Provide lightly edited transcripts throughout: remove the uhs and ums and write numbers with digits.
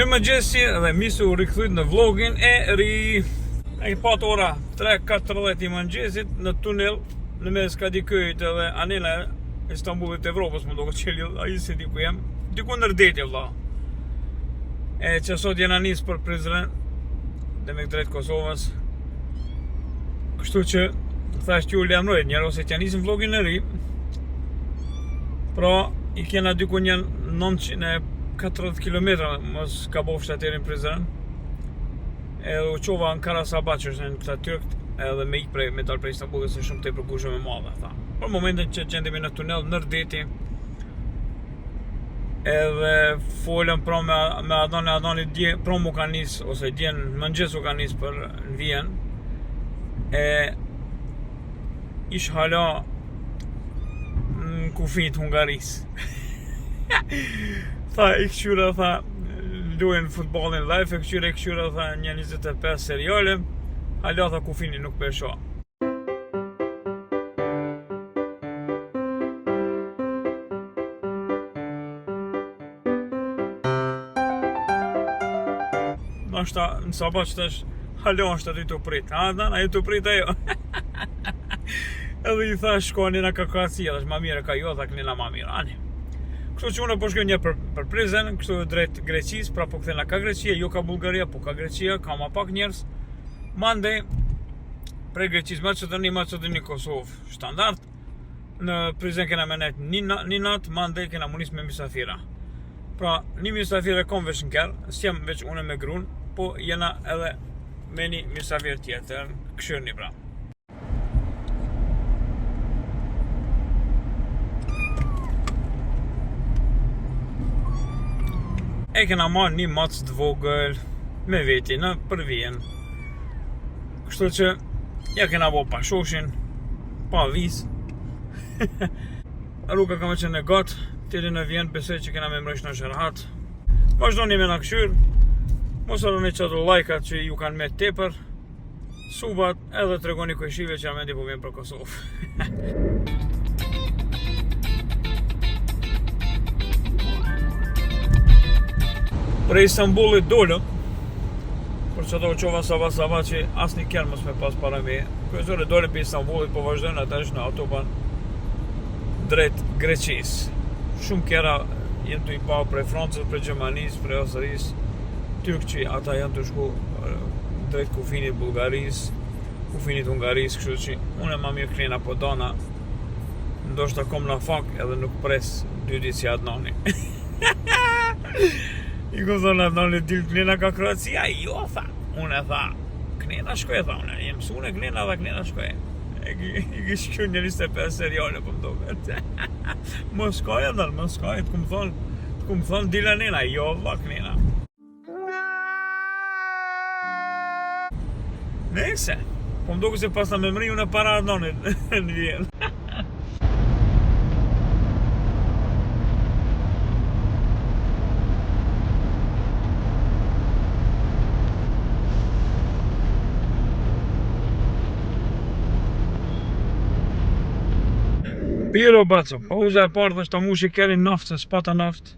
Mirëmëngjesi dhe misu u rikthyet në vlogin e ri. Ai pat ora 3:40 i mëngjesit në tunel në mes ka dikujt edhe anela e Istanbullit të Evropës, më duket që ai se diku jam, diku ndër deti valla. E që sot jena nis për Prizren dhe me drejt Kosovës. Kështu që thash që u lajmëroj njerëz se që nisim vlogin e ri. Pra i kena diku një 940 km mos ka bo fshaterin Prizren. Edhe u qova në Karasabat që është në këta tyrkt, edhe me ik me dalë prej Istanbullit se shumë tepër gushëm e madhe, tha. Për momentin që gjendemi në tunel nër deti, edhe folëm pra me Adani dje, pra mu ka nis, ose djen mëngjes u ka nis për në Vjen, e ish hala në kufinit Hungaris. Tha, i këshyra, tha, luajn futbollin live, e këshyra, tha, një 25 seriale, hala, tha, kufini nuk për shoh. Nashta, në sabat që tash, hala, është aty të prit. A i të prit ajo. Edhe i tha, shkoni në Kakratësia, dhe ma mire ka jo, tha, kënina ma mire, ani. Kështu që unë po shkoj një për Prizren, kështu drejt Greqis, pra po kthena ka Greqia, jo ka Bullgaria, po ka Greqia, ka ma pak njerëz. Mandej, prej Greqis, Macedoni, Kosovë, standard. Në Prizren kena me nejt një natë, mandej kena munis me misafira. Pra, një misafire kom veç në kërë, s'jem veç une me grun, po jena edhe me një misafir tjetër, këshyrni pra. E kena marrë një macë të vogël me veti në për Vjen. Kështu që ja kena bo pa shoshin, pa vis. Rruga ka me qenë e gatë, tiri në Vjen, besoj që kena me mresh në shërhat. Vazhdoni me në këshyr, mos arroni që ato lajkat që ju kanë me tepër, subat edhe të regoni kojshive që amendi po vjen për Kosovë. Prej Istanbullit dolëm, për që ato qova sava që asë një kjerë mos me pas para me. Kryesore dolëm për Istanbullit, po vazhdojnë ata është në autoban drejt Greqis. Shumë kjera jenë të i pa prej Francës, prej Gjermanis, prej Austris, tyrk që ata janë të shku drejt kufinit Bullgaris, kufinit Hungaris, kështu që unë ma mirë krena po dana, ndoshta kom në fak edhe nuk pres 2 ditë si Adnani. I ku thonë Adnani dilë Knena ka Kroacia, jo, tha, unë e tha, Knena shkoj, tha, unë e jem sune Knena dhe Knena shkoj. I kishkju një 25 seriale, po më doket. Mos shkoj e dhalë, mos shkoj, të kumë thonë dila Nena, jo, tha, Knena. Nese, po më doket se pas në memri unë e para Adnani në Vjen. Piro baco, pauza e parë dhe shta mushi keri naft se s'pata naft.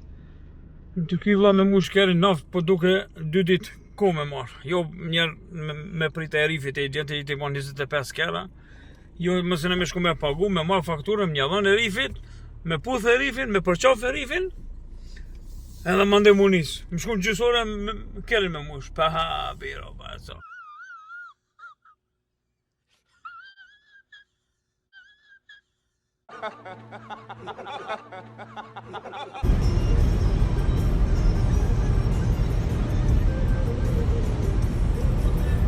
Në të ky vlla me mush keri naft, po duke 2 dit ko me marë. Jo njerë me prit e rifit e i djetë i të ban 25 kera. Jo mëse në me shku me pagu, me marë fakturën, një dhën e rifit, me puth e rifin, me përqaf e rifin, edhe mande munis. Më shku në gjysore keri me mush. Paha, piro baco.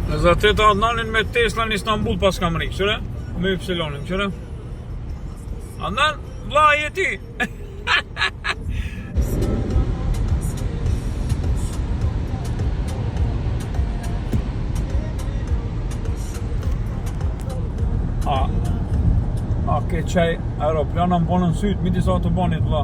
Në zatet Adnanin me Tesla në Istanbul pas kam rik, qëre? Me Y-in, qëre? Adnan, vla je ti! A ke qaj aeroplana më bonë në sytë, midis autobanit vla.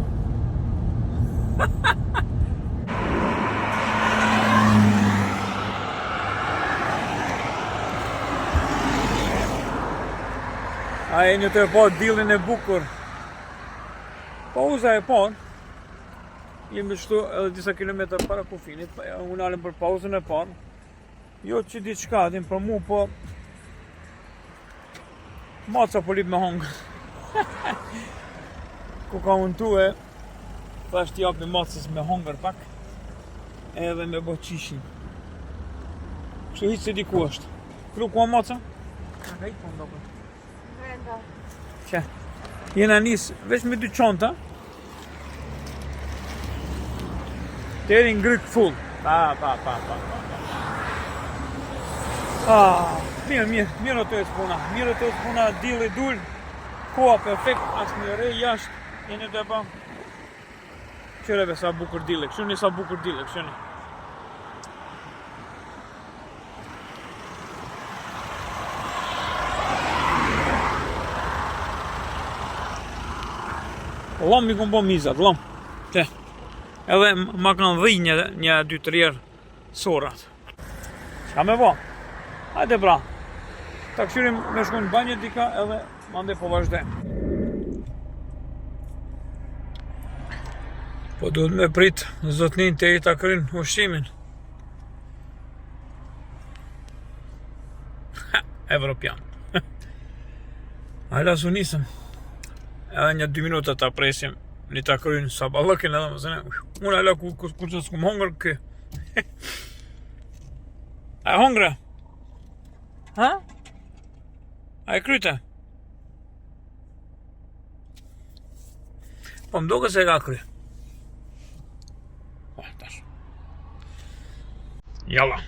A e një të e po dillin e bukur. Pauza e po. jemi shtu edhe disa kilometër para kufinit, unë alëm për pauzën e parë. Jo që diçka, din për mu, po maca po lip me hongër. Ku ka unë tu thash t'i japi macës me hongër pak, edhe me bo qishin. Kështu hiç se di ku është. Kru ku a maca? Ka hejt po ndopër. Brenda. Që, jena nis veç me 2 çanta. Deri në gryk full. Pa. Mirë të jetë puna. Mirë të jetë puna, dilli dul. Koha perfekt, as një re jashtë. Jeni të pa. Qëreve sa bukur dille, këshuni sa bukur dille, këshuni. Lom mi kom bo mizat, lom. Që. Edhe ma kanë dhi një 2-3 herë sorat. Qa me bo? Hajde pra. Ta këshyrim me shku në banjë dika edhe mande po vazhdem. Po duhet me prit zotnin të i ta kryn ushqimin. Evropian. Hajla su nisëm. Edhe një 2 minuta ta presim. Një ta kryn saballëkin edhe më zëne. Unë hajla ku që s'kum hongër kë. A hongre? Ha? A e kryte? Po më doke se ka kry. Tash. Jalla.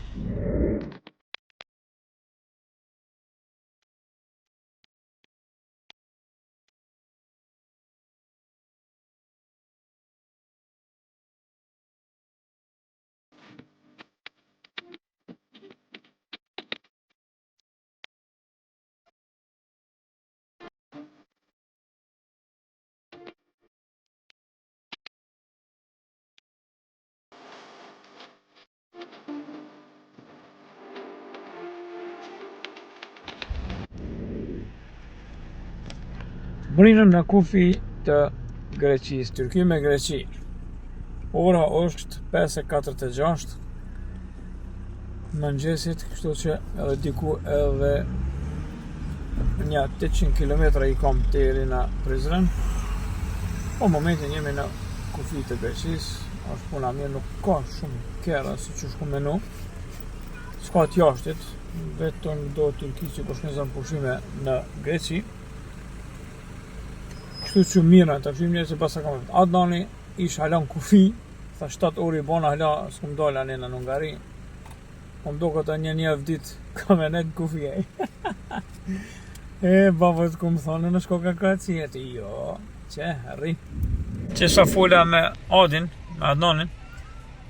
Mrinëm në kufi të Greqis, Tyrki me Greqi. Ora është 5:46 mëngjesit, kështu që edhe diku edhe një 800 km i kam deri në Prizren. Po momentin jemi në kufi të Greqis, është puna mirë, nuk ka shumë kera si që shku menu. S'ka t'jashtit, vetëm do Tyrki që po shkënzën pushime në Greqi. Kështu që mira, të fshim njërë se pasa kamë. Adnani ish halan kufi, tha 7 orë i bona hala s'kum dojnë anena në Ungari. Kom do këta një vdit ka me net kufi e. Babët kum thonë në shko ka Kroacijet. Jo, që, rri. Që sa fola me Adin, me Adnanin,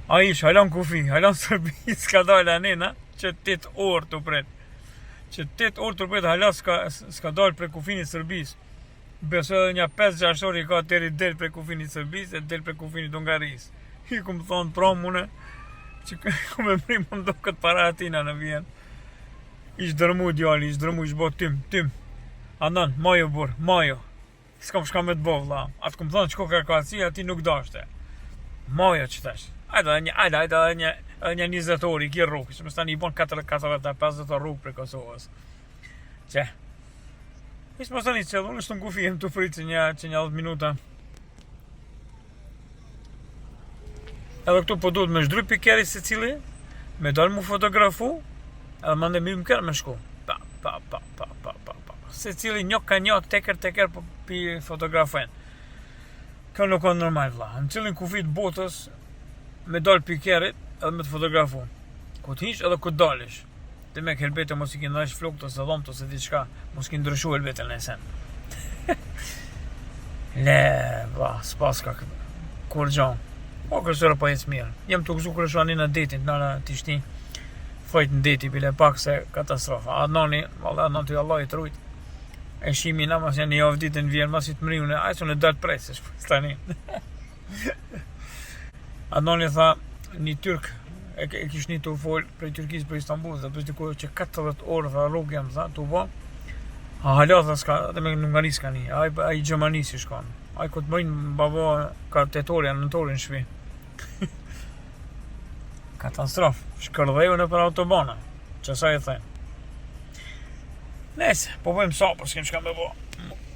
a ish halan kufi, halan Sërbi, s'ka dojnë anena, që 8 orë të pret. Që 8 orë të pret hala s'ka dojnë pre kufinit Sërbis. Beso edhe një 5-6 orë i ka deri del për kufinit Sërbis e del për kufinit Ungaris. I kum thonë pra mune që kum e mri më ndo këtë para atina në vjen. Ish dërmu djali, ish dërmu, ish bo tim. Anan, majo bur, majo. S'kam shka me t'bo vla. Atë kum thonë qko Kroacia ati nuk dashte. Majo që tash. Ajde edhe një 20 orë i kje rrugë, që më stani i bon 40-50 rrugë për Kosovës. Që? Ishtë më stani qëllë, unë është në kufi jem të fritë që një 10 minuta. Edhe këtu po duhet me shdryp i keri se cili, me dalë mu fotografu, edhe mande mirë më kërë me shku. Pa. Se cili një ka një teker po pi fotografen. Kjo nuk o normal vla. Në cilin kufit botës, me dalë pi kerit edhe me të fotografu. Ku t'hish edhe ku t'dalish. Dhe me helbete mos i ki ndash flokët ose dhomët ose diçka, mos ki ndryshu helbete në esen. S'pas ka kur gjon. Po kërësore po jetës mirë. Jem të këzu kërëshua një në detin, në t'i shti fajt në deti, bile pak se katastrofa. Adnani, Adnan të Allah i të rujt. E shimi na mas janë një javë ditën vjerë, mas i të mriune, ajso në dalë presë, stani. Adnani tha, një tyrk, e kish një të folë prej Tyrkisë për Istanbul, dhe përshdi ku që 40 orë dhe rrugë jam, të bo, hala dhe s'ka, dhe me në Ungari s'ka një, a i Gjermani si shkon, a i këtë mërinë babo ka 8 orë janë 9 orë në shpi, Katastrofë. Shkërdheu në për autobana. Që sa e thënë. Nese, po bëjmë sa, për s'kem shka me bo.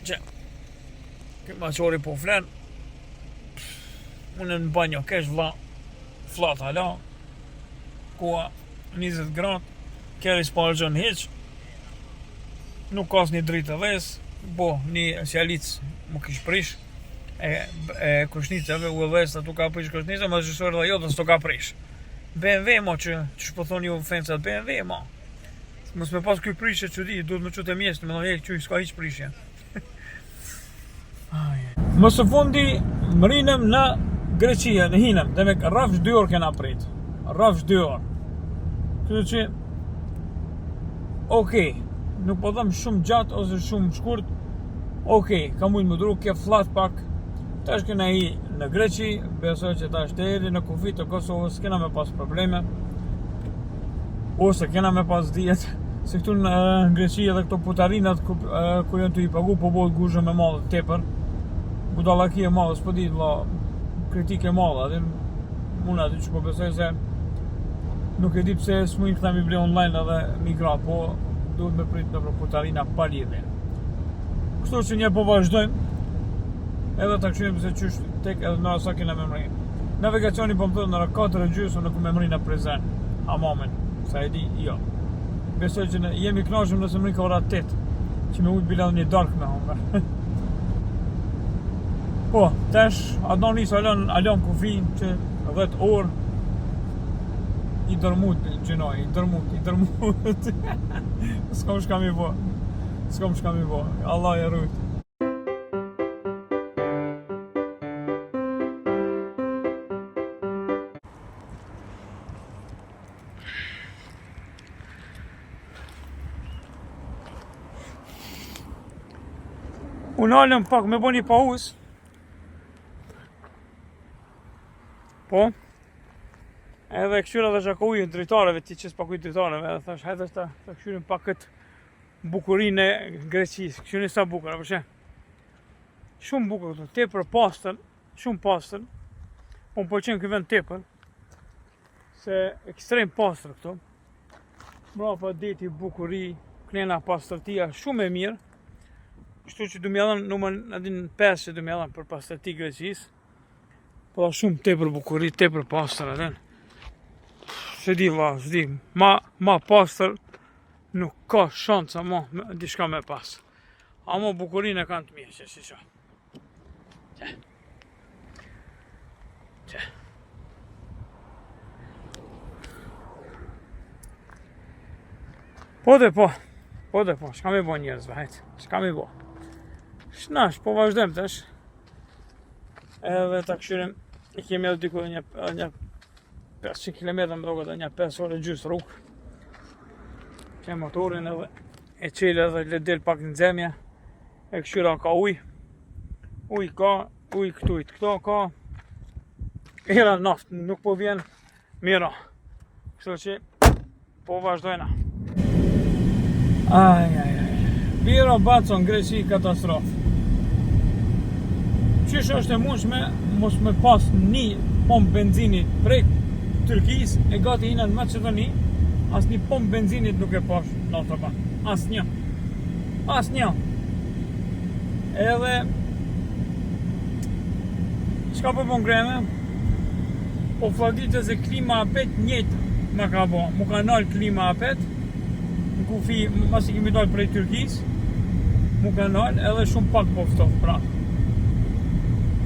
Që, këtë maqori po flenë. Unë në banjo kesh vla. Flat hala. Koha 20 gradë. Kjeri s'pa gjën hiq. Nuk kas një dritë e dhes. Bo, një sjalic më kish prish. E kushnicave u e dhes të tu ka prish kushnicave, ma gjësore dhe jo dhe s'to ka prish. BMW mo që shpëthon ju fencat BMW mo. Mos me pas kuj prishje që di, duhet me qute mjesht, me në që s'ka hiq prishje. Më së fundi, më rinëm në Greqia, në hinëm, dhe me rrafsh 2 orë kena prit. Rrafsh 2 orë. Kështu që, okej, nuk po dhëm shumë gjatë ose shumë shkurt, okej, ka mujtë më dru, ke flat pak, tash kena hi në Greqi, besoj që tash të eri në kufi të Kosovës, kena me pas probleme, ose kena me pas djetë, se këtu në Greqi edhe këto putarinat ku janë të i pagu, po bojt guzhë me madhe të tepër, budallaki e madhe, s'po dit, kritike madhe, adhe, muna aty që po besoj se nuk e di pse s'mujnë këta mi ble online edhe migra, po duhet me prit në putarina pa lidhje. Kështu që një po vazhdojmë, edhe ta këshyrim se qysh tek edhe në asa kena me mrinë. Navigacioni po më thëtë nëra 4:30 në ku me mrinë në prezen, hamamin, sa e di, jo. Besoj që jemi knashëm nëse mrinë ka ora 8, që me ujtë biladhë një dark me hongë. Po, tesh, atë në njësë alon kufi që 10 orë, i dërmut, gjënoj, i dërmut. S'kom shka mi bo, Allah e rujtë. Unë alëm pak me bo një pauz. Po. Edhe këshyra dhe shaka ujë dritareve, ti qës pak ujë dritareve, edhe thash, hajde ta këshyrim pak këtë bukurin e Greqisë, këshyrin sa bukur, apo që? Shumë bukur këtu, tepër pastër, shumë pastër, po më pëlqen ky vend tepër, se ekstrem pastër këtu, mbrapa deti, bukuri, klena pastërtia, shumë e mirë, kështu që du m'ja dhënë numër adin 5 që du m'ja dhënë për pastërti Greqisë, po shumë tepër bukuri, tepër pastër adin. Se di vla, s'di, ma pastër nuk ka shanca ma diçka me pas. Amo bukurinë e kanë të mirë, që si qa. Që. Po dhe po, shka me bo njerëzve, hajtë, shka me bo. Shnash, po vazhdojmë tash. Edhe ta këshyrim, i kemi edhe diku një 500 km më doket, një 5 orë gjysë rrugë. Që motorin edhe e qelë edhe le del pak në zemja. E këshyra ka ujë. Ujë ka, ujë këtujt. Këto ka era naftë, nuk po vjen mira. Kështu që po vazhdojna. Biro Bacon, Greqi, katastrofë. Qysh është e mundshme mos me pas një pompë benzini prej Turkisë e gati hina në Maqedoni, as një pompë benzinit nuk e pash në autoban. Asnjë. Edhe çka po bën greme? Po fladite se klima apet njëjtë më ka bo. Mu ka nal klima apet. Në kufi, masi kemi dalë prej Turkisë, mu ka nal edhe shumë pak po ftof pra.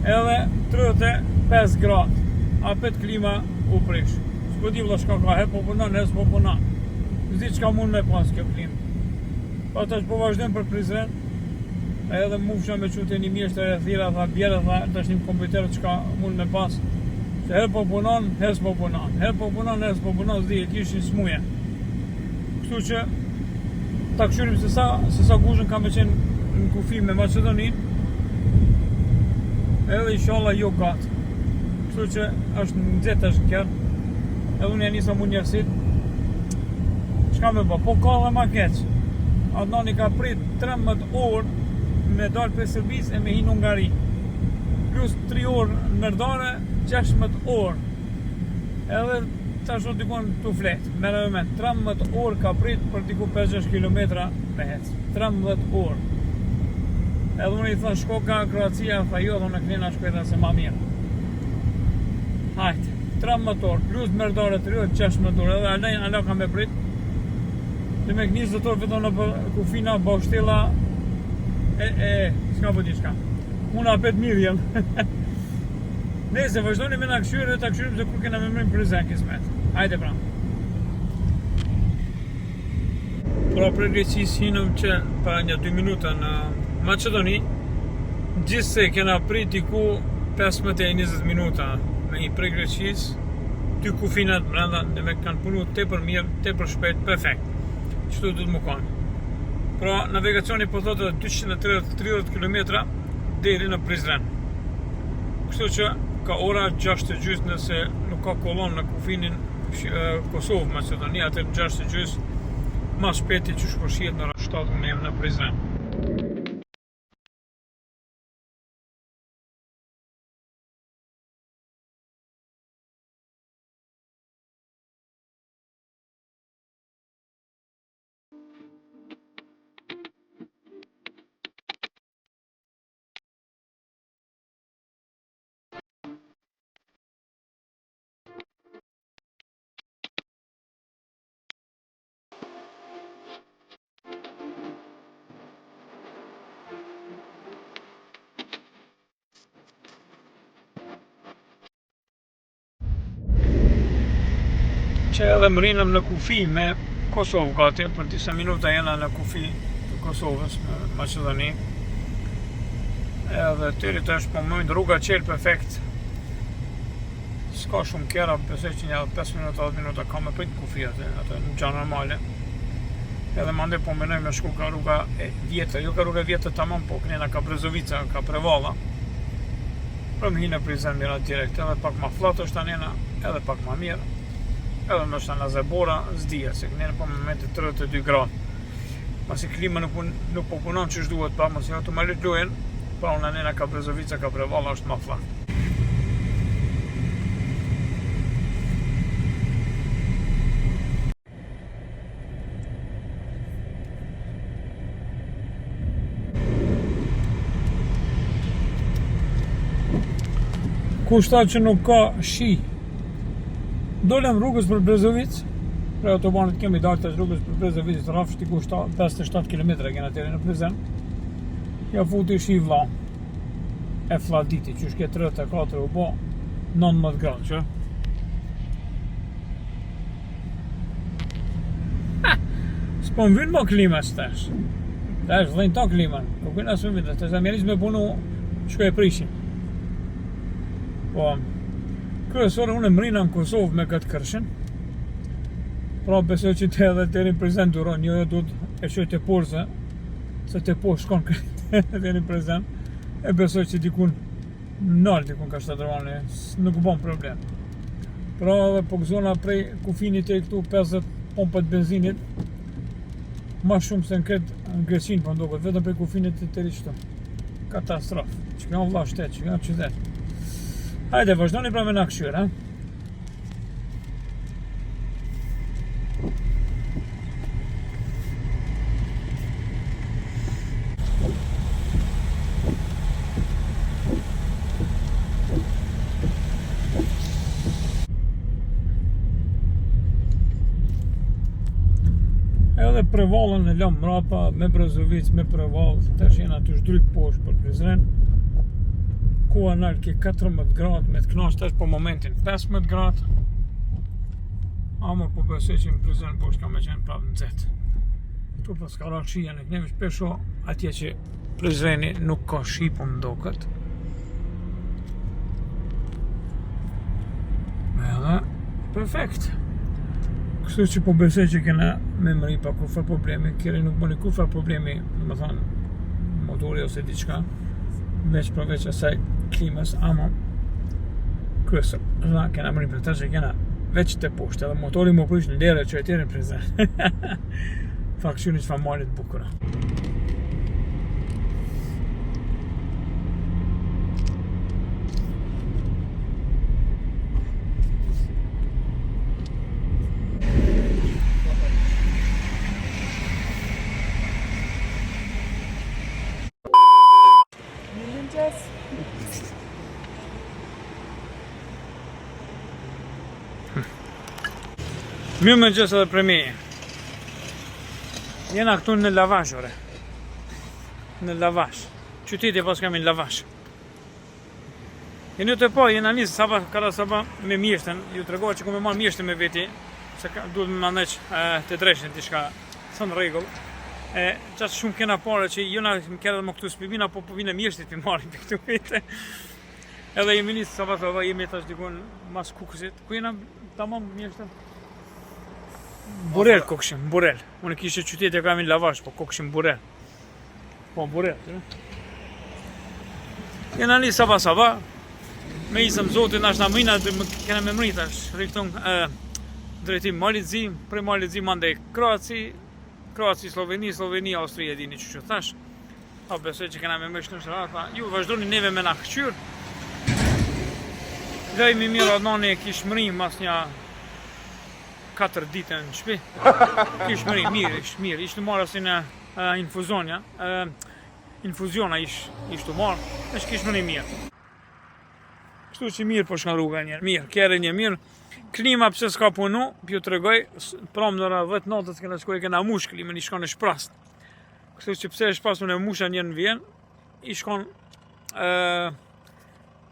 Edhe 35 gradë, apet klima u prish. S'po di vëlla shka ka, he po punon, he s'po punon. S'di çka mund me pas kjo klimë. Pa tash po vazhdojmë për Prizren, edhe mufsha me qute një mjeshtër e thira, tha bjerë, tha tash një kompjuter çka mund me pas. Se her po punon, her s'po punon. Her po punon, her s'po punon, s'di, e kishin smuje. Kështu që ta këshyrim se sa guzhën ka me qenë në kufi me Maqedoninë, edhe inshallah jo gatë. Kështu që është në nxehtë është kërë. Edhe unë e nisa mu njërësit. Çka me ba? Po ka dhe ma keq. Adnani ka prit 13 orë me dalë për Serbisë e me hinë Ungari. Plus 3 orë në mërdare 16 orë. Edhe tash do dikon të flet. Merë me 13 orë ka prit për diku 5-6 kilometra me hec. 13 orë. Edhe unë i thon shko ka Kroacia, tha jo, unë kënina shpeta se ma mirë. Hajt, 13 orë, plus merdore 16 orë, edhe ala ka me prit. Dhe me 20 orë veton në kufina, boshtila, s'ka po diçka. Unë apet mirë jem. Nese, vazhdojnë me në këshyre, ta këshyrim se kur kena me mërim Prizren kismet. Hajde pra. Pra për Greqis hinëm që para një 2 minuta në Macedoni, gjithse kena prit diku 15-20 minuta me i për Greqis, 2 kufinat brenda dhe me kanë punu tepër mirë, tepër shpejt, perfekt. Qëtu du të më kanë. Pra navigacioni po thotë 230 km deri në Prizren. Kështu që ka ora 6:30 nëse nuk ka kolon në kufinin Kosovë, Macedonia, atë 6:30 ma shpeti që shpërshiet në ora 7 unë jem në Prizren. Që edhe më rinëm në kufi me Kosovë gati, për disa minuta jena në kufi të Kosovës me Macedoni. Edhe tëri të është po mëjnë rruga qelë perfekt. S'ka shumë kjera, besoj që një 5 minuta, 10 minuta ka me prit kufi atë në gja normale. Edhe mande po mënoj me shku ka rruga e vjetër, jo ka rruga e vjetër tamam, po kënena ka Brezovica, ka Prevalla. Për më hi në Prizren mira direkt, edhe pak ma flatë është anena, edhe pak ma mirë. Edhe më është në Zebora, zdia, se kënjene po me momente 32 gradë. Masi klima nuk po punon që është duhet pa, masi ato ma lujën, pa unë anena ka Brezovica, ka Prevalla, është ma flatë. Kushta që nuk ka shi. Dolem rrugës për Brezovic, pra autobanit kemi dalë të rrugës për Brezovic, rafsh t'i kushta 57 km kena tëri në Prizren. Ja futi shi vla, e fladiti, që shke 34 u bo, 19 gradë, që? S'po më vynë mo klima s'tesh. Tesh, dhejnë ta kliman, nuk vynë asë më vynë, të zamjeris me punu, shko e prishin. Po, kryesore unë mrina në Kosovë me këtë kërshën. Pra besoj që të edhe të rin Prizren duron, jo duhet e qoj të porse, se të po shkon këtë të rin Prizren, e besoj që dikun nalë dikun ka shtadroni, nuk bon problem. Pra edhe po këzona prej kufinit e këtu 50 pompët benzinit, ma shumë se në këtë në Greqin për ndokët, vetëm prej kufinit të ri qëtu. Katastrofë, që kanë vla shtetë, që kanë qytet. Hajde, vazhdoni pra me në këshyre, ha? Edhe Prevallën e lëm mrapa, me Brezovic, me Prevallë, tash jena të shdryk poshtë për Prizren. Koha nalë ke 14 gradë, me të knasht është po momentin 15 gradë. Ama po besoj që në Prizren po është ka me qenë prapë në zetë. Tu pas ka rak shia në kënemi shpesho atje që Prizreni nuk ka shi po më ndokët. Edhe, perfekt. Kështu që po besoj që kena me mëri pa kufa problemi, kjeri nuk bëni kufa problemi, dhe më thanë, motori ose diçka, veç përveç asaj klimës, ama kryesor, kena mëri për të që kena veç të poshtë, edhe motori më prish në lere që e tjeri në Prizren. Fakshuni që fa malit bukura. Mirë më gjësë edhe për me. Jena këtu në Lavash, ore. Në Lavash. Qyteti pas kemi në Lavash. Jeni të po, jena njësë saba, kada saba me mjeshtën. Ju të regohet që ku me marë mjeshtën me veti. Se duhet me mandeq të dreshin të shka së në regull. Qatë shumë kena pare që jona më kërë dhe më këtu s'pivina, po vine mjeshtit për marim për këtu vete. Edhe jemi njësë saba, jemi tash dikon mas kukësit. Ku jena tamam mjeshtën? Burel kokëshim, Burel. Unë kishte qyteti e kemi në Lavash, po kokëshim Burel. Po, Burel, jena një saba, me isëm zotin, ashtë në mëjna, kena me mërit, ashtë rikëtun drejtim Malizi, prej Malizi mandej Kroaci, Sloveni, Austria, dini që thash. Pa besoj që kena me mëshë në shërata, ju vazhdoni neve me na këqyr. Dhe mi mirë adnani kish mërim mas një 4 ditë në shpi. Kish mëri, mirë, ishtë të marrë asin infuzionja. Infuziona ishtë të marrë, është kish mëri mirë. Kështu që mirë po shka rruga njerë, mirë, kere një mirë. Klima pëse s'ka punu, pju të regoj, pram nëra 10 natët s'kena shkoj e kena mush klimën, i shkon e shprast. Kështu që pëse e shprast unë e musha njerë në Vjen, i shkon,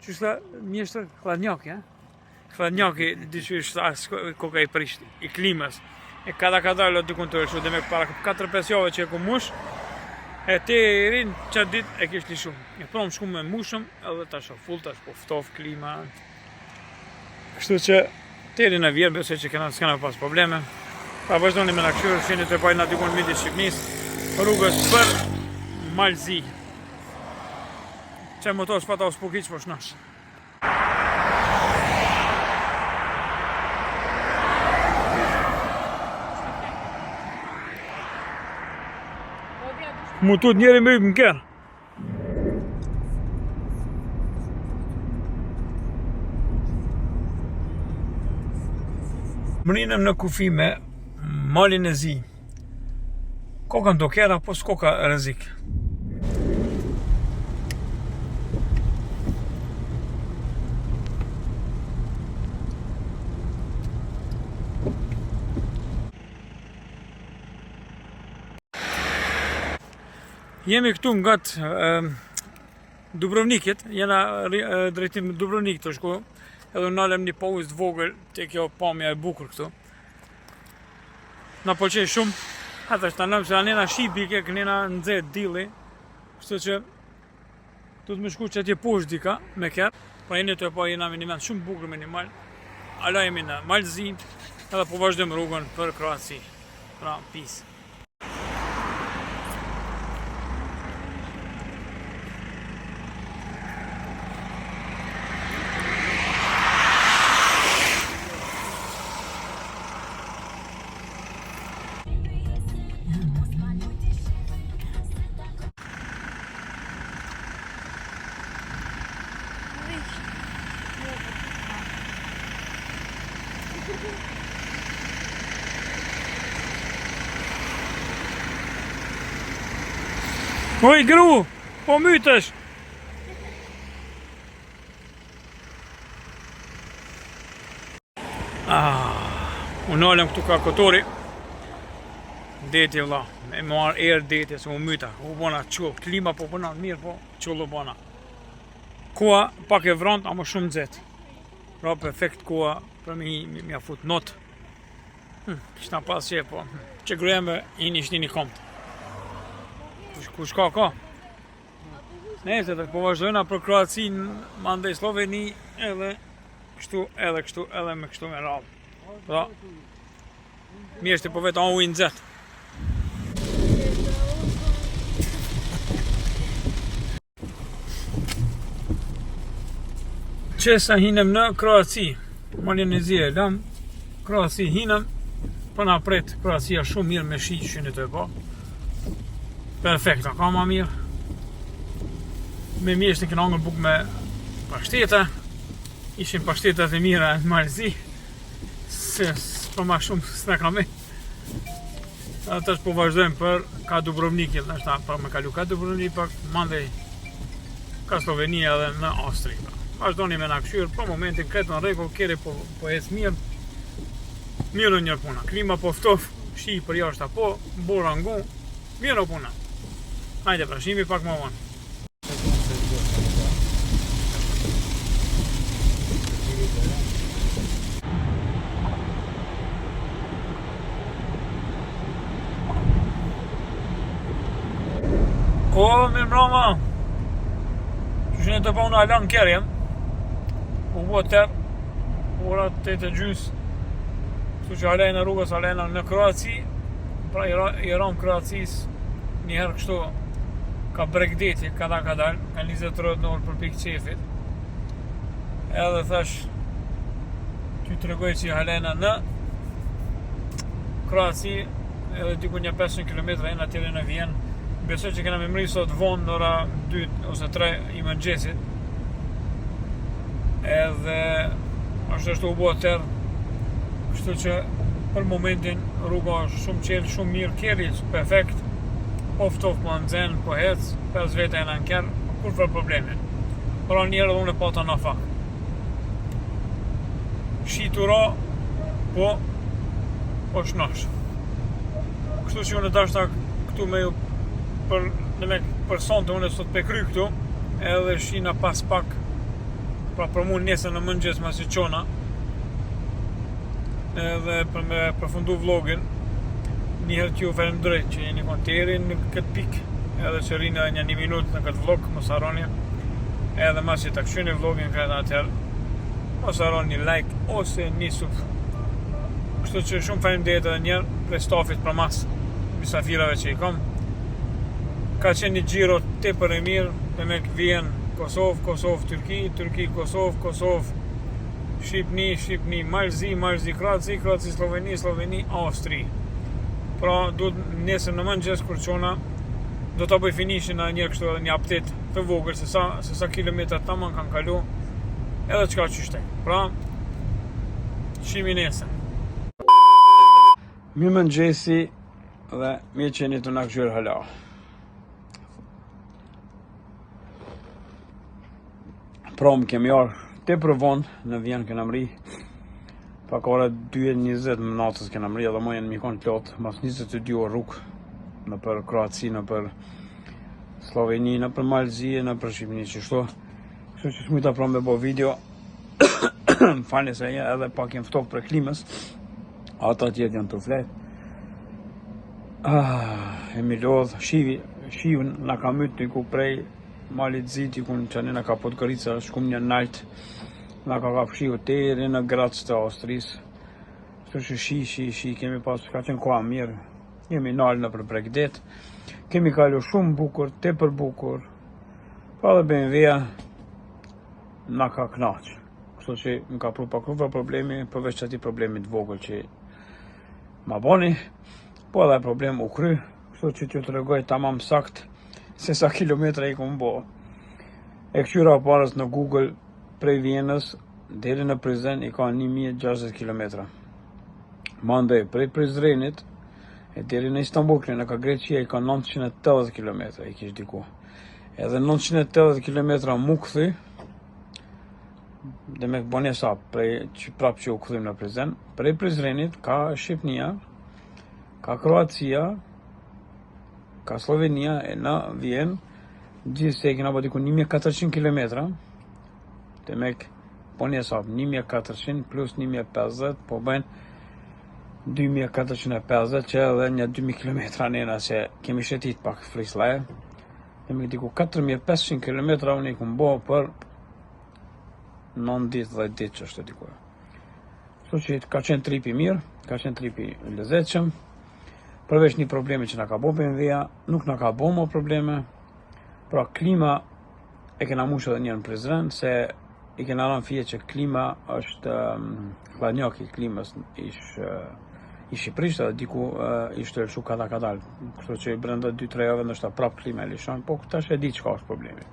që shta mjeshtër, Hladnjaki, Hladnjaki, diqysh koka i prisht, i klimës. E kada lo dikun të rëshu, dhe me para 4-5 jave që e ku mush, e te i rinë qatë dit e kish lishu. E pram shku me mushëm, edhe tash full tash po ftof klima. Kështu që teri në Vjerë, besoj që s'kena pas probleme. Pa vazhdoni me në këshurë, sheni të pajnë aty konë midis Shqipnis, rrugës për Malzi. Që motor s'pata o s'pukiq, po shnash. Mutut njeri me ypë në kërë. Mrinëm në kufi me malin e zi. Koka ndo kera, po s'koka rrezik. Jemi këtu nga Dubrovnikit, jena drejtim Dubrovnik të shku. Edhe nalem një pauzë të vogël të kjo pamja e bukur këtu. Na pëlqej shumë. Ata është nalem se anena shibike, kënena nëzet dili. Kështu që du të më shku që atje poshtë dika me kërë. Pa jeni të e pa jena me një vend shumë bukur me një mal. Ala jemi në Malzi. Edhe po vazhdojmë rrugën për Kroaci. Pra, peace. Oj, gru, po mytësh. Unë nalëm këtu ka kotori. Deti vla, me marë erë deti, se u myta. U bona qullë, klima po bëna mirë, po qullë u bona. Kua pak e vrant, ama shumë nxehtë. Pra perfekt kua, për mi a fut not. Kishna pas që po, që grujeme, ishtë një komptë. Ku shka ka? Nese të po vazhdojna për Kroacin, mandej Sloveni, edhe kështu, edhe me kështu me radhë. Pra, mjeshti po vetë anë ujnë nxehtë. Qesa hinëm në Kroaci, malin e zi e lam, Kroaci hinëm, për na pret Kroacia shumë mirë me shi që shini të e po. Perfekta, ka ma mirë. Me mjeshtin këna angën buk me pashteta. Ishin pashtetat e mira në Malzi. Se për ma shumë s'ne ka me. Ata është po vazhdojmë për ka Dubrovnikit. Nështë për me kalu ka Dubrovnik, për mandej ka Slovenia dhe në Austri. Vazhdojnë me në këshyrë, për momentin këtë në regull, kere po ecë mirë. Mirë njërë puna. Klima po ftof, shi për jashtë apo, bora ngu, mirë puna. Hajde pra, shimi pak më vonë. O, mirë mbroma. Që në të pa unë alan kërjem. U bo tërë. Ora 8:30. Kështu që alejna rrugës, alejna në Kroaci. Pra i ram Kroacis njëherë kështu ka bregdeti, ka dalë, ka 20 rrët në orë për pikë qefit. Edhe thash, ty të regoj që i alejna në Kroaci, edhe diku një 500 km e në atyre në Vienë. Besoj që kena me mri sot vonë në ora 2 ose 3 i mëngjesit. Edhe ashtu u bua tërë. Kështu që për momentin rruga është shumë qelë, shumë mirë, kjeri, perfekt. Oftof po nëzhen, po hec, 5 vete e në nkerë, kur për problemi. Pra njerë dhe unë e pata në fak. Shitura, po shnosh. Kështu që unë e dashta këtu me ju për sonte unë sot pe kry këtu, edhe shina pas pak, pra për mu nesër në mëngjes mas i qona, edhe për me përfundu vlogin, njëherë që ju falenderoj që jeni konteri në këtë pik, edhe që rinë edhe një minut në këtë vlog, mos harroni, edhe mas që të këshyni vlogin këtë atëherë, mos harroni like ose një sub. Kështu që shumë falenderoj edhe njerë për stafit për mas, misafirave që i kam. Ka qenë një gjiro tepër e mirë, dhe me Vjen, Kosovë, Turki, Kosovë, Shqipni, Malzi, Kroaci, Sloveni, Austri. Pra, duhet nesër në mëngjes kur qona, do ta bëj finishin në një kështu edhe një update të vogël se sa kilometrat tamam kanë kalu, edhe çka qyshte. Pra, shimi nesër. Mirë mëngjesi dhe mirë që jeni të na këshyr hala. Pra më kemi arë te për vonë në Vjen këna mri. Pak ora 2:20 më natës këna mri edhe më jenë mikon plot. Mas 22 orë rrugë në për Kroaci, në për Sloveni, në për Malzi, në për Shqipni qështu. Kështu që smujta pra me bo video. Falni se edhe pak jem ftof për klimës. Ata tjetë janë të flet. Emi lodh, shivën na ka mytë një ku prej malit ziti kun që në ka Podgorica, shkum një nalt, nga ka fshiu teri në Graz të Austrisë. Kështu që shi, kemi pas, ka qenë koha mirë, jemi nalë në për Bregdet, kemi kalu shumë bukur, tepër bukur, pa dhe BMW-a na ka knaq. Kështu që më ka pru pak problemi, përveç që ati problemit vogël që ma boni, po edhe problem u kry, kështu që t'ju të regoj tamam sakt, se sa kilometra i kom bo. E këqyra parës në Google prej Vienës deri në Prizren i ka 1060 km. Mandej prej Prizrenit e deri në Istanbul, në ka Greqia i ka 980 km i kish diku. Edhe 980 km mu këthy, dhe me bënje sa prap që u këthym në Prizren, prej Prizrenit ka Shqipnia, ka Kroacia, ka Slovenia e në Vjen, gjithë se kena diku 1400 km, dhe me po një sap, 1400 plus 1050, po bëjnë 2450, që edhe një 2000 km nena që kemi shetit pak frislaje, dhe me diku 4500 km unë i këmë bo për 9 ditë, 10 ditë që është diku. Kështu që ka qenë tripi mirë, ka qenë tripi lezetshëm. Përveç një probleme që na ka bo BMW-a, nuk na ka bo më probleme. Pra klima e kena mush edhe një në Prizren, se i kena rënë fije që klima është hladnjaki i klimës i Shqipërisë, edhe diku ishte lëshu kadal. Kështu që brenda 2-3 javë ndoshta prap klima e lishon, po tash e di çka është problemi.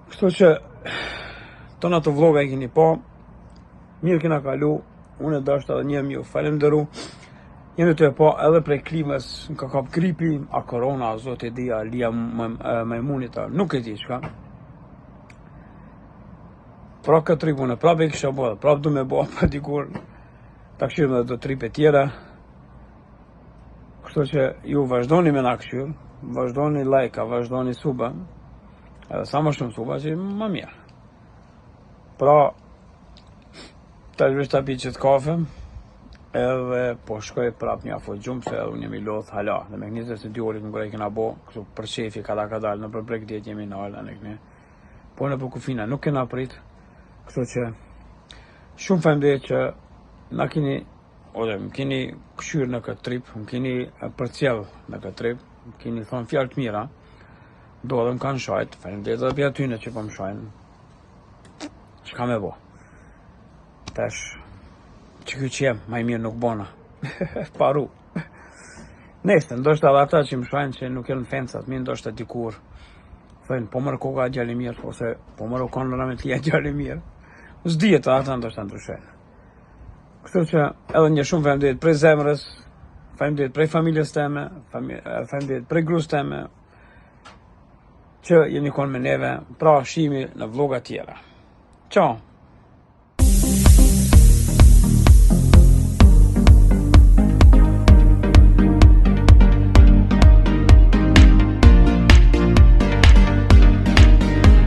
Kështu që tona të vloga e keni po, mirë kena kalu, unë e dashta edhe një ju falenderu. Jemi të e po edhe prej klimës, në ka kap gripi, a korona, a zote di, a lia majmunit, a nuk e di qka. Pra këtë trip unë prapë e kisha bërë, prapë du me bërë pa dikur ta këshyrëm dhe do tripe tjera. Kështu që ju vazhdoni me na këshyrë, vazhdoni lajka, vazhdoni suba, edhe sa më shumë suba që më mirë. Pra, ta shvesh ta pi qëtë kafe, edhe po shkoj prap një afo gjumë, se edhe unë jemi lodh hala, dhe me 22 orë në kena bo, kështu për qefi kada ka dalë, në për bregdjet jemi në alë, në këne. Po në për kufina nuk kena prit, kështu që shumë faleminderit që na keni, ose më keni këshyrë në këtë trip, më keni përcjell në këtë trip, më keni thonë fjalë të mira, do edhe më kanë shajt, faleminderit edhe për atyne që po më shajnë. Çka me bo? Tash, që kjo që jem, ma i mirë nuk bona. Paru. Neshte, ndoshta edhe ata që më shajnë që nuk janë fensat, mi ndoshta dikur thënë, po mërë koka gjallë mirë, ose po mërë konëra me tia gjallë mirë. S'dijet ata ndoshta ndryshojnë. Kështu që edhe një shumë faleminderit prej zemrës, faleminderit prej familjes teme, faleminderit prej gruas teme, që jeni konë me neve, pra shihemi në vloga tjera. Ciao!